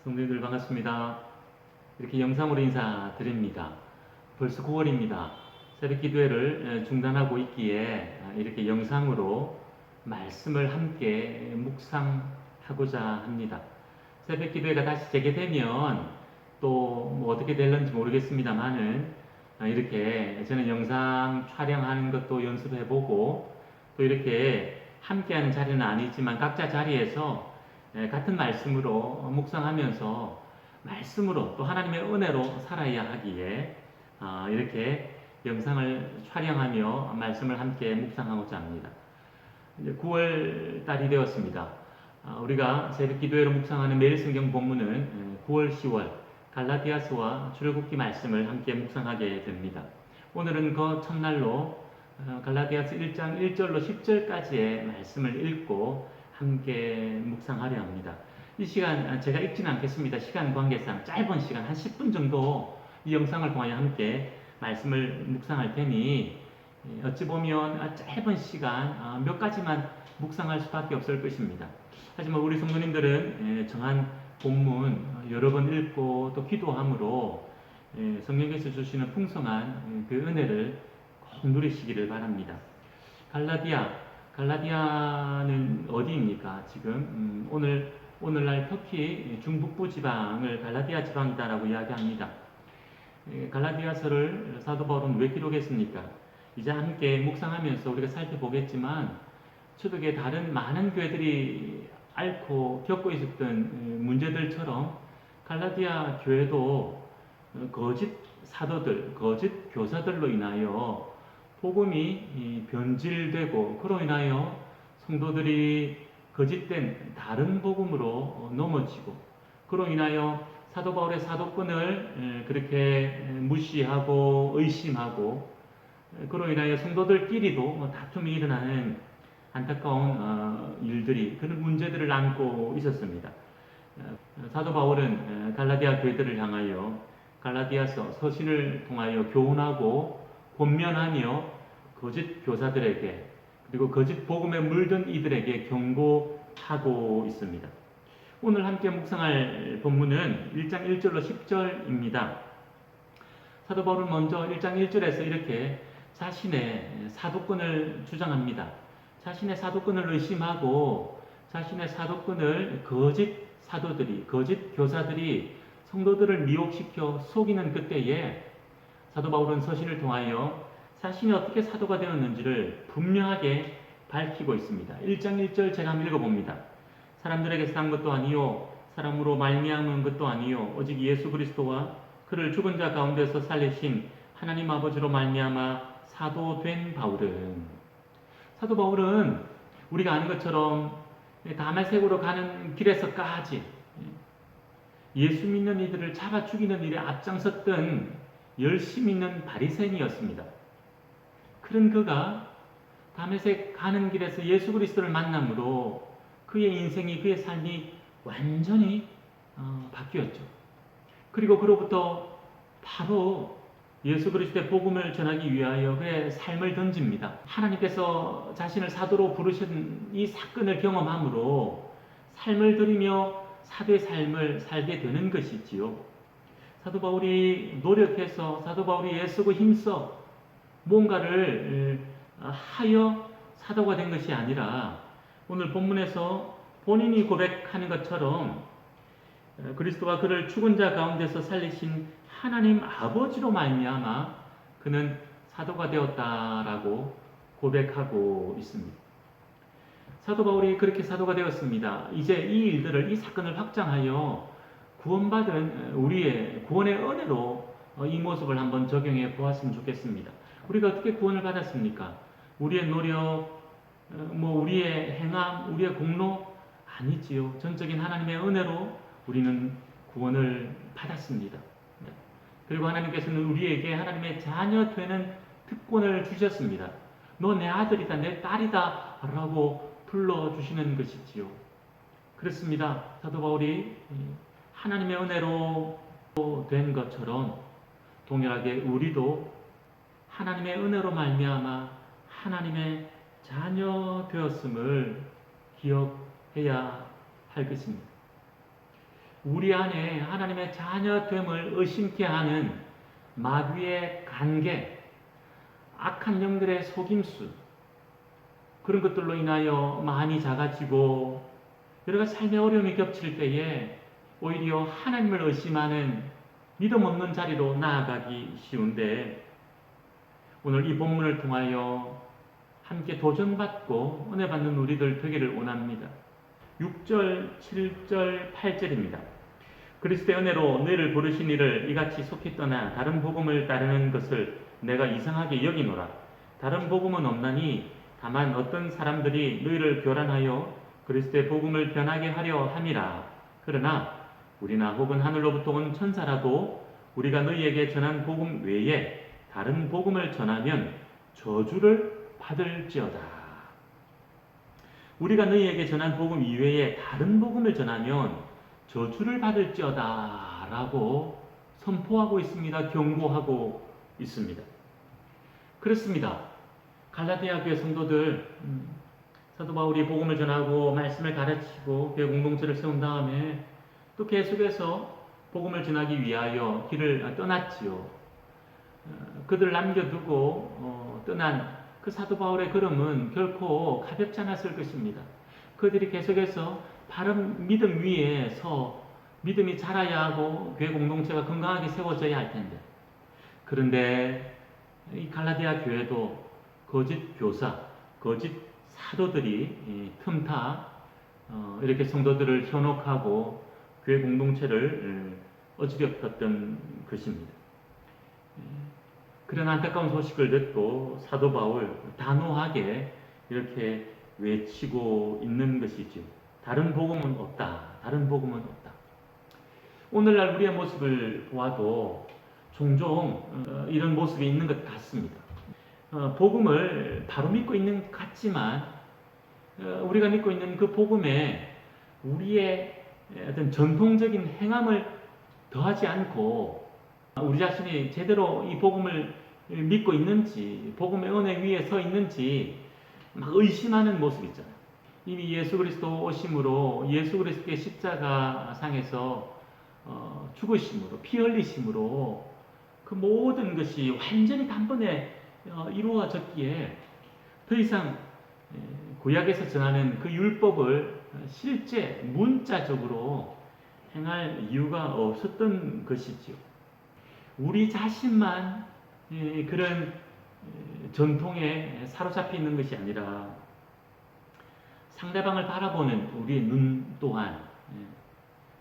성도님들 반갑습니다. 이렇게 영상으로 인사드립니다. 벌써 9월입니다. 새벽 기도회를 중단하고 있기에 이렇게 영상으로 말씀을 함께 묵상하고자 합니다. 새벽 기도회가 다시 재개되면 또 뭐 어떻게 될는지 모르겠습니다만은 이렇게 저는 영상 촬영하는 것도 연습해보고 또 이렇게 함께하는 자리는 아니지만 각자 자리에서 같은 말씀으로 묵상하면서 말씀으로 또 하나님의 은혜로 살아야 하기에 이렇게 영상을 촬영하며 말씀을 함께 묵상하고자 합니다. 이제 9월 달이 되었습니다. 우리가 새벽 기도회로 묵상하는 매일 성경 본문은 9월, 10월 갈라디아서와 출애굽기 말씀을 함께 묵상하게 됩니다. 오늘은 그 첫날로 갈라디아서 1장 1절로 10절까지의 말씀을 읽고 함께 묵상하려 합니다. 이 시간 제가 읽지는 않겠습니다. 시간 관계상 짧은 시간 한 10분 정도 이 영상을 통하여 함께 말씀을 묵상할 테니 어찌 보면 짧은 시간 몇 가지만 묵상할 수밖에 없을 것입니다. 하지만 우리 성도님들은 정한 본문 여러 번 읽고 또 기도함으로 성령께서 주시는 풍성한 그 은혜를 꼭 누리시기를 바랍니다. 갈라디아는 어디입니까? 지금 오늘날 터키 중북부 지방을 갈라디아 지방이다라고 이야기합니다. 갈라디아서를 사도 바울은 왜 기록했습니까? 이제 함께 묵상하면서 우리가 살펴보겠지만 초대교회 다른 많은 교회들이 앓고 겪고 있었던 문제들처럼 갈라디아 교회도 거짓 사도들, 거짓 교사들로 인하여 복음이 변질되고 그로 인하여 성도들이 거짓된 다른 복음으로 넘어지고 그로 인하여 사도 바울의 사도권을 그렇게 무시하고 의심하고 그로 인하여 성도들끼리도 다툼이 일어나는 안타까운 일들이 그런 문제들을 안고 있었습니다. 사도 바울은 갈라디아 교회들을 향하여 갈라디아서 서신을 통하여 교훈하고 권면하며 거짓 교사들에게 그리고 거짓 복음에 물든 이들에게 경고하고 있습니다. 오늘 함께 묵상할 본문은 1장 1절로 10절입니다. 사도 바울은 먼저 1장 1절에서 이렇게 자신의 사도권을 주장합니다. 자신의 사도권을 의심하고 자신의 사도권을 거짓 사도들이, 거짓 교사들이 성도들을 미혹시켜 속이는 그때에 사도 바울은 서신을 통하여 자신이 어떻게 사도가 되었는지를 분명하게 밝히고 있습니다. 1장 1절 제가 한번 읽어봅니다. 사람들에게서 난 것도 아니요 사람으로 말미암은 것도 아니요 오직 예수 그리스도와 그를 죽은 자 가운데서 살리신 하나님 아버지로 말미암아 사도된 사도 바울은 우리가 아는 것처럼 다메섹으로 가는 길에서까지 예수 믿는 이들을 잡아 죽이는 일에 앞장섰던 열심 있는 바리새인이었습니다. 그런 그가 다메섹 가는 길에서 예수 그리스도를 만남으로 그의 인생이 그의 삶이 완전히 바뀌었죠. 그리고 그로부터 바로 예수 그리스도의 복음을 전하기 위하여 그의 삶을 던집니다. 하나님께서 자신을 사도로 부르신 이 사건을 경험함으로 삶을 들이며 사도의 삶을 살게 되는 것이지요. 사도 바울이 노력해서 사도 바울이 애쓰고 힘써 뭔가를 하여 사도가 된 것이 아니라 오늘 본문에서 본인이 고백하는 것처럼 그리스도가 그를 죽은 자 가운데서 살리신 하나님 아버지로 말미암아 그는 사도가 되었다라고 고백하고 있습니다. 사도 바울이 그렇게 사도가 되었습니다. 이제 이 사건을 확장하여 구원받은 우리의 구원의 은혜로 이 모습을 한번 적용해 보았으면 좋겠습니다. 우리가 어떻게 구원을 받았습니까? 우리의 노력, 우리의 행함, 우리의 공로 아니지요. 전적인 하나님의 은혜로 우리는 구원을 받았습니다. 그리고 하나님께서는 우리에게 하나님의 자녀 되는 특권을 주셨습니다. 너 내 아들이다, 내 딸이다 라고 불러주시는 것이지요. 그렇습니다. 사도 바울이 하나님의 은혜로 된 것처럼 동일하게 우리도 하나님의 은혜로 말미암아 하나님의 자녀 되었음을 기억해야 할 것입니다. 우리 안에 하나님의 자녀됨을 의심케 하는 마귀의 관계, 악한 영들의 속임수, 그런 것들로 인하여 많이 작아지고 여러 가지 삶의 어려움이 겹칠 때에 오히려 하나님을 의심하는 믿음 없는 자리로 나아가기 쉬운데, 오늘 이 본문을 통하여 함께 도전받고 은혜 받는 우리들 되기를 원합니다. 6절, 7절, 8절입니다. 그리스도의 은혜로 너희를 부르신 이를 이같이 속히 떠나 다른 복음을 따르는 것을 내가 이상하게 여기노라. 다른 복음은 없나니 다만 어떤 사람들이 너희를 교란하여 그리스도의 복음을 변하게 하려 함이라. 그러나 우리나 혹은 하늘로부터 온 천사라도 우리가 너희에게 전한 복음 외에 다른 복음을 전하면 저주를 받을지어다. 우리가 너희에게 전한 복음 이외에 다른 복음을 전하면 저주를 받을지어다 라고 선포하고 있습니다. 경고하고 있습니다. 그렇습니다. 갈라디아 교회 성도들, 사도 바울이 복음을 전하고 말씀을 가르치고 교회 공동체를 세운 다음에 또 계속해서 복음을 전하기 위하여 길을 떠났지요. 그들을 남겨두고 떠난 그 사도 바울의 걸음은 결코 가볍지 않았을 것입니다. 그들이 계속해서 바른 믿음 위에 서 믿음이 자라야 하고 교회 공동체가 건강하게 세워져야 할 텐데, 그런데 이 갈라디아 교회도 거짓 교사, 거짓 사도들이 틈타 이렇게 성도들을 현혹하고 교회 공동체를 어지럽혔던 것입니다. 그런 안타까운 소식을 듣고 사도 바울 단호하게 이렇게 외치고 있는 것이죠. 다른 복음은 없다. 다른 복음은 없다. 오늘날 우리의 모습을 보아도 종종 이런 모습이 있는 것 같습니다. 복음을 바로 믿고 있는 것 같지만 우리가 믿고 있는 그 복음에 우리의 어떤 전통적인 행함을 더하지 않고 우리 자신이 제대로 이 복음을 믿고 있는지, 복음의 은혜 위에 서 있는지 막 의심하는 모습 있잖아요. 이미 예수 그리스도 오심으로 예수 그리스도의 십자가 상에서 죽으심으로, 피 흘리심으로 그 모든 것이 완전히 단번에 이루어졌기에 더 이상 구약에서 전하는 그 율법을 실제 문자적으로 행할 이유가 없었던 것이지요. 우리 자신만 그런 전통에 사로잡혀 있는 것이 아니라 상대방을 바라보는 우리의 눈 또한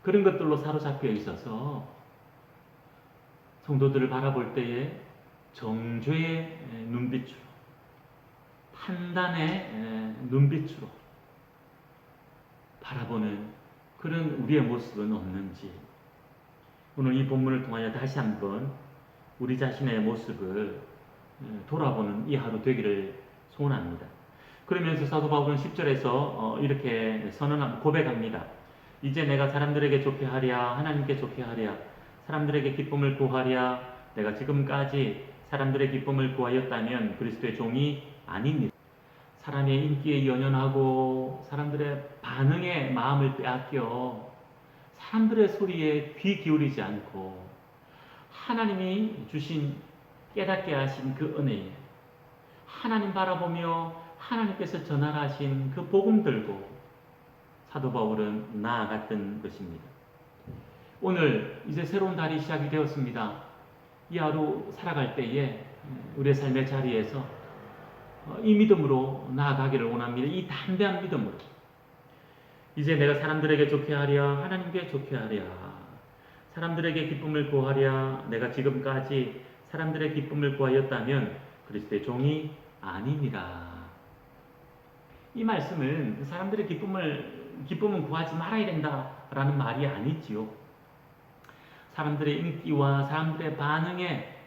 그런 것들로 사로잡혀 있어서 성도들을 바라볼 때에 정죄의 눈빛으로, 판단의 눈빛으로 바라보는 그런 우리의 모습은 없는지, 오늘 이 본문을 통하여 다시 한번 우리 자신의 모습을 돌아보는 이 하루 되기를 소원합니다. 그러면서 사도 바울은 10절에서 이렇게 고백합니다. 이제 내가 사람들에게 좋게 하랴, 하나님께 좋게 하랴, 사람들에게 기쁨을 구하랴. 내가 지금까지 사람들의 기쁨을 구하였다면 그리스도의 종이 아닙니다. 사람의 인기에 연연하고 사람들의 반응에 마음을 빼앗겨 사람들의 소리에 귀 기울이지 않고 하나님이 주신 깨닫게 하신 그 은혜에 하나님 바라보며 하나님께서 전하신 그 복음 들고 사도 바울은 나아갔던 것입니다. 오늘 이제 새로운 달이 시작이 되었습니다. 이 하루 살아갈 때에 우리의 삶의 자리에서 이 믿음으로 나아가기를 원합니다. 이 담대한 믿음으로. 이제 내가 사람들에게 좋게 하랴, 하나님께 좋게 하랴, 사람들에게 기쁨을 구하랴. 내가 지금까지 사람들의 기쁨을 구하였다면 그리스도의 종이 아니니라. 이 말씀은 사람들의 기쁨은 구하지 말아야 된다라는 말이 아니지요. 사람들의 인기와 사람들의 반응에,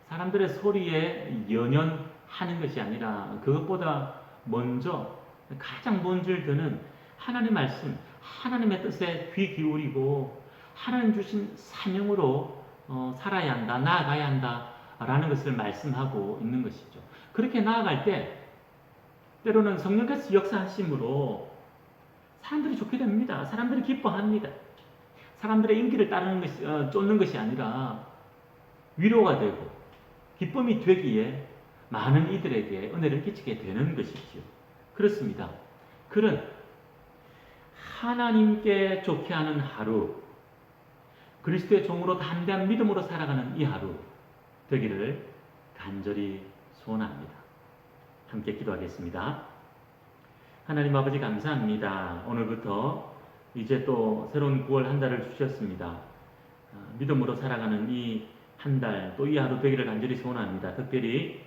사람들의 소리에 연연하는 것이 아니라 그것보다 먼저 가장 먼저 드는 하나님의 말씀, 하나님의 뜻에 귀 기울이고 하나님 주신 사명으로 살아야 한다, 나아가야 한다라는 것을 말씀하고 있는 것이죠. 그렇게 나아갈 때 때로는 성령께서 역사하심으로 사람들이 좋게 됩니다. 사람들이 기뻐합니다. 사람들의 인기를 따르는 것이, 쫓는 것이 아니라 위로가 되고 기쁨이 되기에 많은 이들에게 은혜를 끼치게 되는 것이지요. 그렇습니다. 그런 하나님께 좋게 하는 하루, 그리스도의 종으로 담대한 믿음으로 살아가는 이 하루 되기를 간절히 소원합니다. 함께 기도하겠습니다. 하나님 아버지 감사합니다. 오늘부터 이제 또 새로운 9월 한 달을 주셨습니다. 믿음으로 살아가는 이 한 달, 또 이 하루 되기를 간절히 소원합니다. 특별히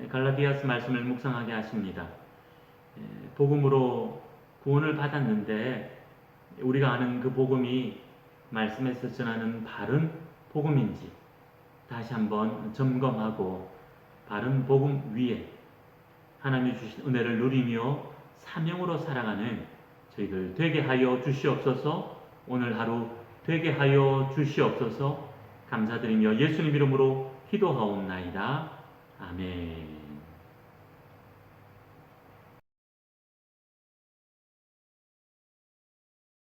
갈라디아서 말씀을 묵상하게 하십니다. 복음으로 구원을 받았는데 우리가 아는 그 복음이 말씀에서 전하는 바른 복음인지 다시 한번 점검하고 바른 복음 위에 하나님이 주신 은혜를 누리며 사명으로 살아가는 저희들 되게 하여 주시옵소서. 오늘 하루 되게 하여 주시옵소서. 감사드리며 예수님 이름으로 기도하옵나이다. 아멘.